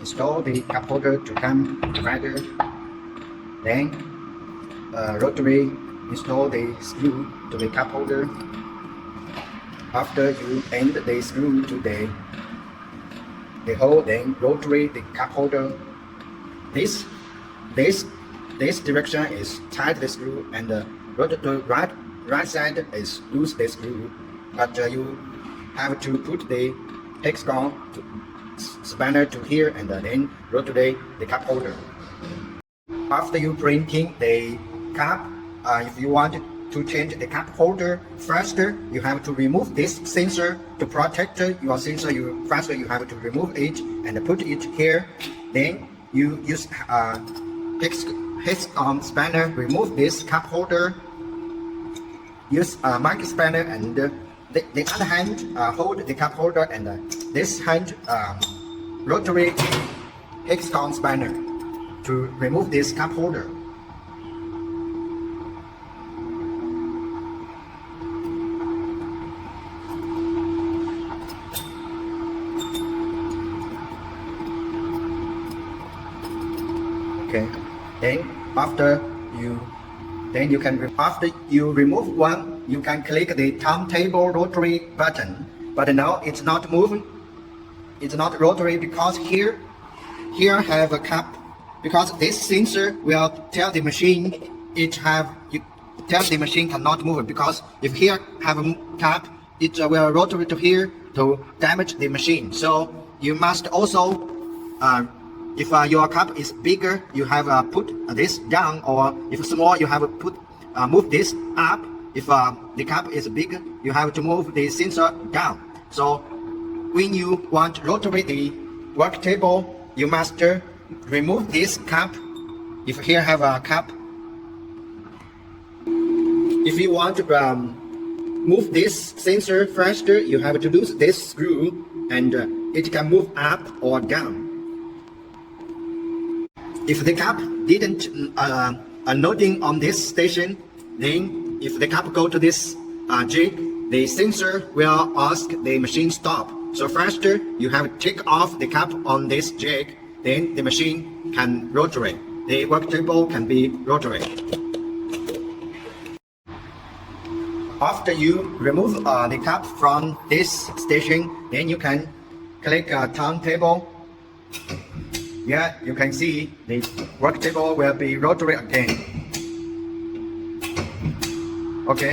install the cup holder to come together. Then rotary install the screw to the cup holder. After you end the screw to the hole, then rotary the cup holder. This direction is tight the screw, and the right side is loose the screw. But you have to put the hexagon spanner to here and then rotate the cup holder. After you printing the cup, if you want to change the cup holder faster, you have to remove this sensor to protect your sensor. First you have to remove it and put it here. Then you use hexagon spanner, remove this cup holder. Use a mark spanner and the other hand hold the cup holder, and this hand rotary hexagon spanner to remove this cup holder. Okay, then after you remove one, you can click the turntable rotary button. But now it's not moving. It's not rotary because here have a cup. Because this sensor will tell the machine tell the machine cannot move, because if here have a cup, it will rotary to here to damage the machine. So you must also if your cup is bigger, you have put this down, or if small, you have put move this up. If the cup is big, you have to move the sensor down. So when you want to rotate the work table, you must remove this cup. If here have a cup, if you want to move this sensor faster, you have to lose this screw, and it can move up or down. If the cup didn't loading on this station, then if the cup go to this jig, the sensor will ask the machine stop. So faster, you have to take off the cup on this jig, then the machine can rotate. The work table can be rotated. After you remove the cup from this station, then you can click turntable. Yeah, you can see the work table will be rotated again. Okay.